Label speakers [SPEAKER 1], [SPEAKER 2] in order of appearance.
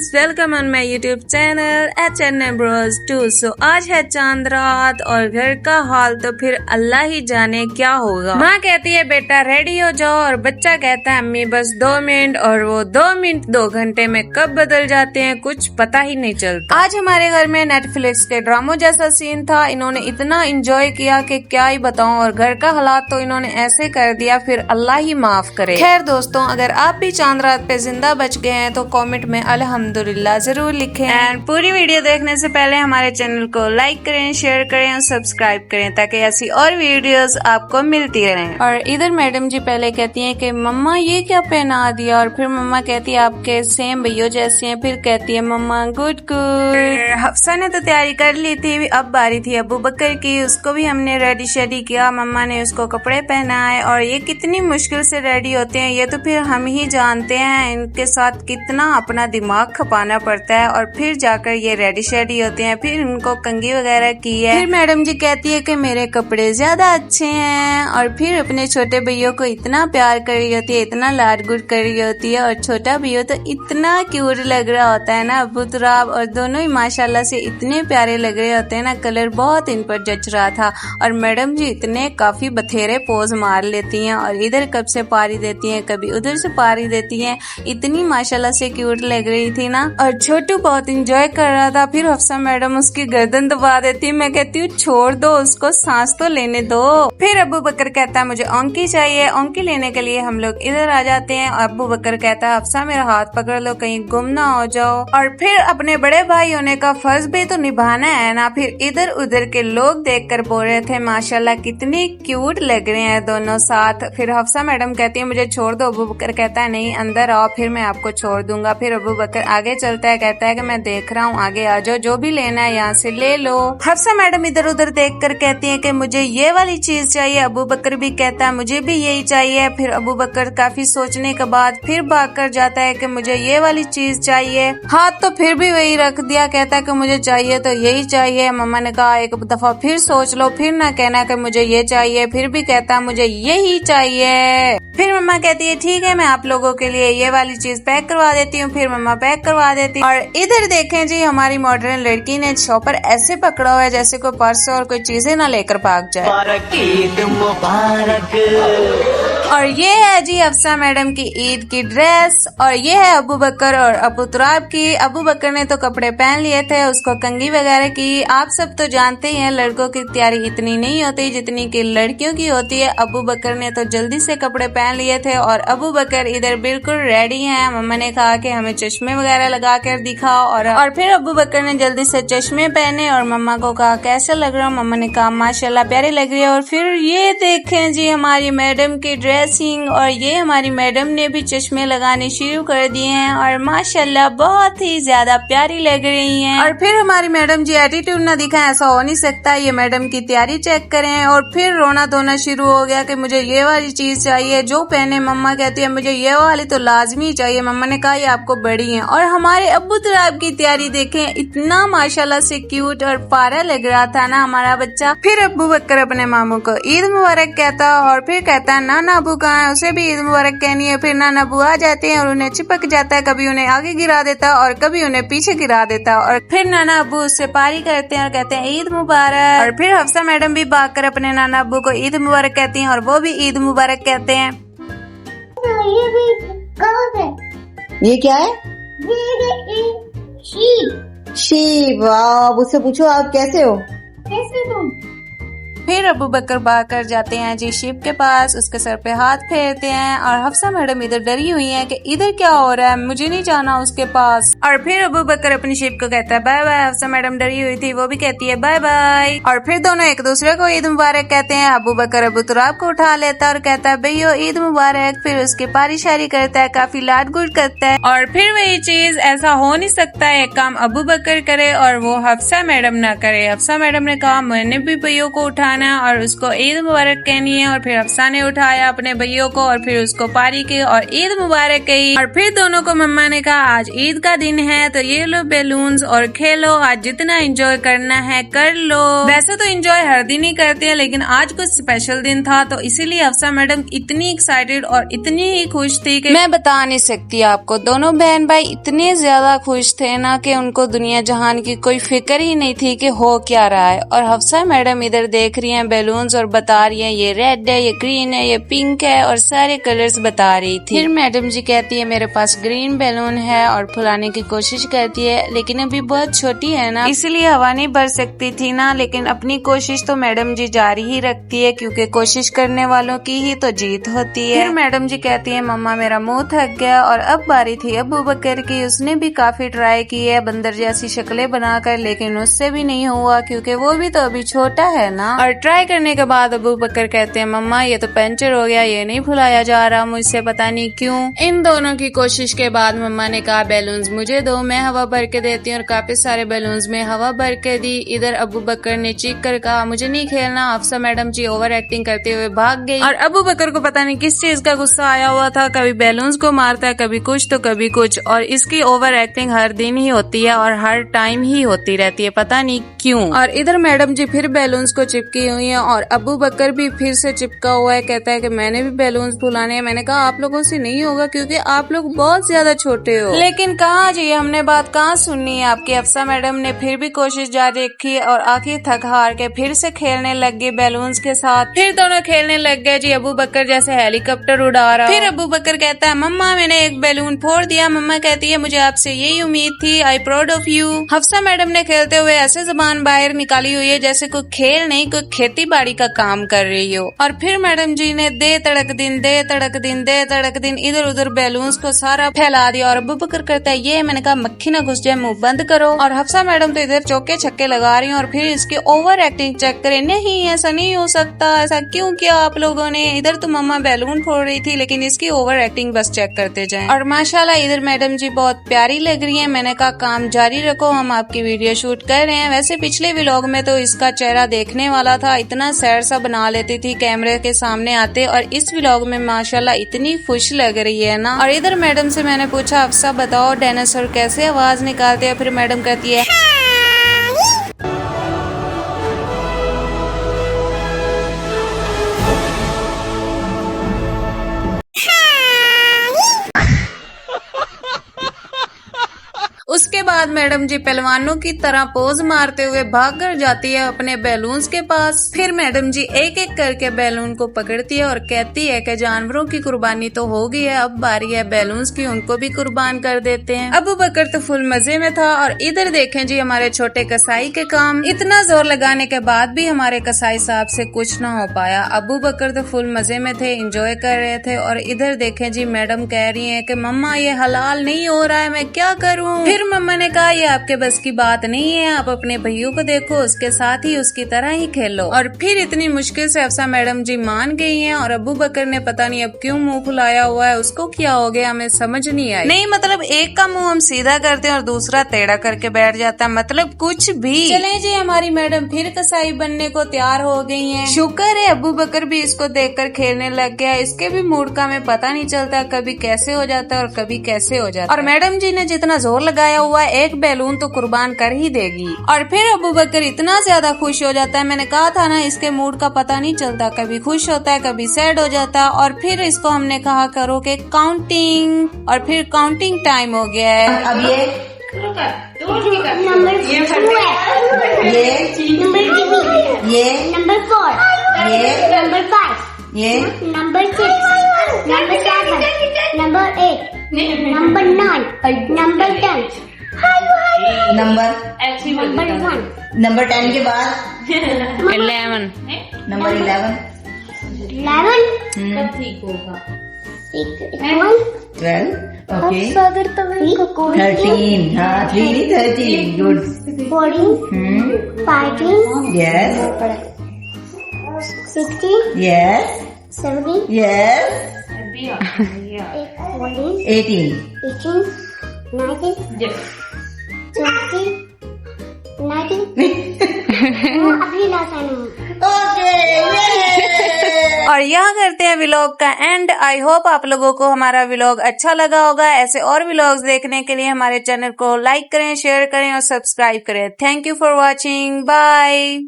[SPEAKER 1] Guys, welcome on my YouTube channel HNM Bros 2। सो आज है चांद रात और घर का हाल तो फिर अल्लाह ही जाने क्या होगा। माँ कहती है बेटा रेडी हो जाओ और बच्चा कहता है अम्मी बस 2 मिनट, और वो 2 मिनट 2 घंटे में कब बदल जाते हैं कुछ पता ही नहीं चलता। आज हमारे घर में नेटफ्लिक्स के ड्रामों जैसा सीन था। इन्होंने इतना एंजॉय किया कि क्या ही बताऊं, और घर का हालात तो इन्होंने ऐसे कर दिया फिर अल्लाह ही माफ करे। खैर दोस्तों, अगर आप भी चांद रात पे जिंदा बच गए हैं तो कमेंट में अल्हम्दुलिल्लाह जरूर लिखें। एंड पूरी वीडियो देखने से पहले हमारे चैनल को लाइक करें, शेयर करें और सब्सक्राइब करें ताकि ऐसी और वीडियोस आपको मिलती रहें। और इधर मैडम जी पहले कहती हैं कि मम्मा ये क्या पहना दिया, और फिर मम्मा कहती है आपके सेम भैया जैसे हैं। फिर कहती है मम्मा गुड गुड। हफ्सा ने तो तैयारी कर ली थी, अब बारी थी अबू बकर की। उसको भी हमने रेडी शेडी किया, मम्मा ने उसको कपड़े पहनाए। और ये कितनी मुश्किल से रेडी होते हैं ये तो फिर हम ही जानते हैं। इनके साथ कितना अपना दिमाग खपाना पड़ता है और फिर जाकर ये रेडी शेडी होते हैं। फिर इनको कंघी वगैरह की है। फिर मैडम जी कहती है कि मेरे कपड़े ज्यादा अच्छे हैं, और फिर अपने छोटे भैया को इतना प्यार कर रही होती है, इतना लाड गुड कर रही होती है। और छोटा भैया तो इतना क्यूट लग रहा होता है ना, अबू तुराब, और दोनों ही माशाल्लाह से इतने प्यारे लग रहे होते हैं ना। कलर बहुत इन पर जच रहा था। और मैडम जी इतने काफी बथेरे पोज मार लेती हैं, और इधर कब से पारी देती हैं, कभी उधर से पारी देती हैं। इतनी माशाल्लाह से क्यूट लग रही थी ना। और छोटू बहुत इंजॉय कर रहा था। फिर हफ्सा मैडम उसकी गर्दन दबा देती है। मैं कहती हूँ छोड़ दो उसको, सांस तो लेने दो। फिर अबू बकर कहता है मुझे औंकी चाहिए। औंकी लेने के लिए हम लोग इधर आ जाते हैं। अबू बकर कहता है हफ्सा मेरा हाथ पकड़ लो कहीं गुम ना हो जाओ। और फिर अपने बड़े भाई होने का फर्ज भी तो निभाना है ना। फिर इधर उधर के लोग देख कर बोल रहे थे माशाल्लाह कितने क्यूट लग रहे हैं दोनों साथ। फिर हफ्सा मैडम कहती है मुझे छोड़ दो। अबू बकर कहता है नहीं अंदर आओ फिर मैं आपको छोड़ दूंगा। फिर अबू बकर आगे चलता है, कहता है कि मैं देख रहा हूँ, आगे आ जाओ, जो भी लेना है यहाँ से ले लो। हफ्सा मैडम इधर उधर देख कर कहती है कि मुझे ये वाली चीज चाहिए। अबू बकर भी कहता है मुझे भी यही चाहिए। फिर अबू बकर काफी सोचने के बाद फिर भाग कर जाता है कि मुझे ये वाली चीज चाहिए। हाथ तो फिर भी वही रख दिया, कहता है कि मुझे चाहिए तो यही चाहिए। मम्मा ने कहा एक दफा फिर सोच लो, फिर ना कहना कि मुझे ये चाहिए। फिर भी कहता है मुझे यही चाहिए। फिर मम्मा कहती है ठीक है मैं आप लोगों के लिए ये वाली चीज पैक करवा देती हूँ। फिर मम्मा पैक करवा देती है। और इधर देखें जी हमारी मॉडर्न लड़की ने शॉपर ऐसे पकड़ा हुआ है जैसे कोई पर्स और कोई चीजें ना लेकर भाग जाए। और ये है जी हफ्सा मैडम की ईद की ड्रेस, और ये है अबू बकर और अबू तुराब की। अबू बकर ने तो कपड़े पहन लिए थे, उसको कंघी वगैरह की। आप सब तो जानते ही हैं लड़कों की तैयारी इतनी नहीं होती जितनी की लड़कियों की होती है। अबू बकर ने तो जल्दी से कपड़े पहन लिए थे और अबू बकर इधर बिल्कुल रेडी हैं। मम्मा ने कहा कि हमें चश्मे वगैरह लगा कर दिखाओ, और फिर अबू बकर ने जल्दी से चश्मे पहने और मम्मा को कहा कैसा लग रहा हूँ। मम्मा ने कहा माशाल्लाह प्यारी लग रही है। और फिर ये देखें जी हमारी मैडम की ड्रेसिंग, और ये हमारी मैडम ने भी चश्मे लगाने शुरू कर दिए हैं और माशाल्लाह बहुत ही ज्यादा प्यारी लग रही हैं। और फिर हमारी मैडम जी एटीट्यूड ना दिखाएं, ऐसा हो नहीं सकता। ये मैडम की तैयारी चेक करें। और फिर रोना धोना शुरू हो गया कि मुझे ये वाली चीज चाहिए जो पहने। मम्मा कहती है मुझे ये वाली तो लाजमी चाहिए। मम्मा ने कहा ये आपको बड़ी है। और हमारे अब्बू तुराब की तैयारी देखें, इतना माशाल्लाह से क्यूट और प्यारा लग रहा था ना हमारा बच्चा। फिर अब्बू बकर अपने मामू को ईद मुबारक कहता, और फिर कहता है नाना अबू कहाँ है, उसे भी ईद मुबारक कहनी है। फिर नाना अबू आ जाते हैं और उन्हें चिपक जाता है, कभी उन्हें आगे गिरा देता और कभी उन्हें पीछे गिरा देता। और फिर नाना अबू उससे पारी करते हैं और कहते हैं ईद मुबारक। और फिर हफ्सा मैडम भी भाग कर अपने नाना अबू को ईद मुबारक कहती हैं और वो भी ईद मुबारक कहते हैं।
[SPEAKER 2] ये भी है।
[SPEAKER 3] ये क्या है? शीप। आप उससे पूछो आप कैसे हो।
[SPEAKER 2] कैसे तुम?
[SPEAKER 1] फिर अबू बकर भाग कर जाते हैं जी शिप के पास, उसके सर पे हाथ फेरते हैं। और हफ्सा मैडम इधर डरी हुई हैं कि इधर क्या हो रहा है, मुझे नहीं जाना उसके पास। और फिर अबू बकर अपनी शिप को कहता है बाय बाय। हफ्सा मैडम डरी हुई थी, वो भी कहती है बाय बाय। और फिर दोनों एक दूसरे को ईद मुबारक कहते हैं। अबू बकर अबू तुराब को उठा लेता है और कहता है भैया ईद मुबारक। फिर उसकी पारी शारी करता है, काफी लाड गुड करता है। और फिर वही चीज ऐसा हो नहीं सकता है काम अबू बकर करे और वो हफ्सा मैडम ना करे। हफ्सा मैडम ने कहा मैंने भी भैया को उठाना हैं और उसको ईद मुबारक कहनी है। और फिर हफ्सा ने उठाया अपने भैया को और फिर उसको पारी की और ईद मुबारक कही। और फिर दोनों को मम्मा ने कहा आज ईद का दिन है तो ये लो बैलून्स और खेलो, आज जितना एंजॉय करना है कर लो। वैसे तो एंजॉय हर दिन ही करते हैं लेकिन आज कुछ स्पेशल दिन था तो इसीलिए हफ्सा मैडम इतनी एक्साइटेड और इतनी ही खुश थी कि मैं बता नहीं सकती आपको। दोनों बहन भाई इतने ज्यादा खुश थे ना कि उनको दुनिया जहान की कोई फिक्र ही नहीं थी कि हो क्या रहा है। और हफ्सा मैडम इधर देख रही हैं बैलून्स और बता रही हैं ये रेड है, ये ग्रीन है, ये पिंक है और सारे कलर्स बता रही थी। फिर मैडम जी कहती है मेरे पास ग्रीन बैलून है और फुलाने की कोशिश करती है लेकिन अभी बहुत छोटी है ना इसलिए हवा नहीं भर सकती थी ना, लेकिन अपनी कोशिश तो मैडम जी जारी ही रखती है क्योंकि कोशिश करने वालों की ही तो जीत होती है। फिर मैडम जी कहती है मम्मा मेरा मुंह थक गया। और अब बारी थी अबू बकर की। उसने भी काफी ट्राई की है बंदर जैसी शक्लें बनाकर लेकिन उससे भी नहीं हुआ क्योंकि वो भी तो अभी छोटा है ना। और ट्राई करने के बाद अबू बकर कहते हैं मम्मा ये तो पंचर हो गया, ये नहीं फुलाया जा रहा मुझसे, पता नहीं क्यों। इन दोनों की कोशिश के बाद मम्मा ने कहा बैलून्स मुझे दो, मैं हवा भर के देती हूँ। और काफी सारे बैलून्स में हवा भर के दी। इधर अबू बकर ने चीख कर कहा मुझे नहीं खेलना। हफ्सा मैडम जी ओवर एक्टिंग करते हुए भाग गई। और अबू बकर को पता नहीं किस चीज का गुस्सा आया हुआ था, कभी बैलून्स को मारता है कभी कुछ तो कभी कुछ। और इसकी ओवर एक्टिंग हर दिन ही होती है और हर टाइम ही होती रहती है, पता नहीं क्यों। और इधर मैडम जी फिर बैलून्स को चिपकी हुई है और अबू बकर भी फिर से चिपका हुआ है। कहता है कि मैंने भी बैलून्स फुलाने हैं। मैंने कहा आप लोगों से नहीं होगा क्योंकि आप लोग बहुत ज्यादा छोटे हो। लेकिन कहाँ जी हमने बात कहाँ सुननी है आपकी। हफ्सा मैडम ने फिर भी कोशिश जारी रखी और आखिर थक हार के फिर से खेलने लग गई बैलून्स के साथ। फिर दोनों खेलने लग गए जी। अबू बकर जैसे हेलीकॉप्टर उड़ा रहा। फिर अबू बकर कहता है मम्मा मैंने एक बैलून फोड़ दिया। मम्मा कहती है मुझे आपसे यही उम्मीद थी, I proud of you. Hafsa madam ने खेलते हुए ऐसे जुबान बाहर निकाली हुई है जैसे कोई खेल नहीं कोई खेती बाड़ी का काम कर रही हो। और फिर मैडम जी ने दे तड़क दिन दे तड़क दिन दे तड़क दिन इधर उधर बैलून्स को सारा फैला दिया। और अबू बकर कहता है ये, मैंने कहा मक्खी ना घुस जाए, मुंह बंद करो। और हफ्सा मैडम तो इधर चौके छक्के लगा रही हैं और फिर इसकी ओवर एक्टिंग चेक करें। नहीं ऐसा नहीं हो सकता, ऐसा क्यों किया आप लोगों ने। इधर तो मम्मा बैलून फोड़ रही थी लेकिन इसकी ओवर एक्टिंग बस चेक करते जाएं। और माशाल्लाह इधर मैडम जी बहुत प्यारी लग रही है। मैंने कहा काम जारी रखो, हम आपकी वीडियो शूट कर रहे हैं। वैसे पिछले व्लॉग में तो इसका चेहरा देखने वाला था, इतना सैड सा बना लेती थी कैमरे के सामने आते। और इस व्लॉग में माशाल्लाह इतनी खुश लग रही है ना। और इधर मैडम से मैंने पूछा अफसा बताओ डायनासोर कैसे आवाज निकालते हैं। फिर मैडम कहती है उसके बाद मैडम जी पहलवानों की तरह पोज मारते हुए भाग कर जाती है अपने बैलून्स के पास। फिर मैडम जी एक एक करके बैलून को पकड़ती है और कहती है कि जानवरों की कुर्बानी तो हो गई है, अब बारी है बैलून्स की, उनको भी कुर्बान कर देते हैं। अबू बकर तो फुल मजे में था। और इधर देखें जी हमारे छोटे कसाई के काम। इतना जोर लगाने के बाद भी हमारे कसाई साहब से कुछ न हो पाया। अबू बकर तो फुल मजे में थे, एंजॉय कर रहे थे। और इधर देखें जी मैडम कह रही है कि मम्मा ये हलाल नहीं हो रहा है, मैं क्या करूँ। फिर मम्मा ने कहा ये आपके बस की बात नहीं है, आप अपने भैया को देखो, उसके साथ ही उसकी तरह ही खेलो। और फिर इतनी मुश्किल से हफ्सा मैडम जी मान गई हैं। और अबू बकर ने पता नहीं अब क्यों मुंह फुलाया हुआ है, उसको क्या हो गया हमें समझ नहीं आई। नहीं मतलब एक का मुंह हम सीधा करते हैं और दूसरा टेढ़ा करके बैठ जाता है, मतलब कुछ भी। चले जी हमारी मैडम फिर कसाई बनने को तैयार हो गई है। शुक्र है अबू बकर भी इसको देखकर खेलने लग गया। इसके भी मूड का हमें पता नहीं चलता, कभी कैसे हो जाता है और कभी कैसे हो जाता है। और मैडम जी ने जितना जोर लगाया हुआ एक बैलून तो कुर्बान कर ही देगी। और फिर अबू बकर इतना ज्यादा खुश हो जाता है, मैंने कहा था ना इसके मूड का पता नहीं चलता, कभी खुश होता है कभी सैड हो जाता है। और फिर इसको हमने कहा करो कि काउंटिंग, और फिर काउंटिंग टाइम हो गया है।
[SPEAKER 3] अब ये
[SPEAKER 2] नंबर 2 है,
[SPEAKER 3] ये
[SPEAKER 2] नंबर 4,
[SPEAKER 3] ये
[SPEAKER 2] नंबर 5,
[SPEAKER 3] ये
[SPEAKER 2] number 6, number 7, number 8, number 9, number 10,
[SPEAKER 3] number
[SPEAKER 2] 1,
[SPEAKER 3] number 10 के बाद
[SPEAKER 1] 11
[SPEAKER 3] नंबर 11
[SPEAKER 2] ठीक होगा
[SPEAKER 3] 12 ओके
[SPEAKER 2] 13,
[SPEAKER 3] हाँ 13 गुड
[SPEAKER 2] 14, 15,
[SPEAKER 3] यस
[SPEAKER 2] 16,
[SPEAKER 3] यस
[SPEAKER 2] 17,
[SPEAKER 3] यस 18
[SPEAKER 2] 19, 20, 19, अभी लास्ट
[SPEAKER 1] और यहाँ करते हैं व्लॉग का एंड। आई होप आप लोगों को हमारा व्लॉग अच्छा लगा होगा। ऐसे और व्लॉग्स देखने के लिए हमारे चैनल को लाइक करें, शेयर करें और सब्सक्राइब करें। Thank you for watching. Bye.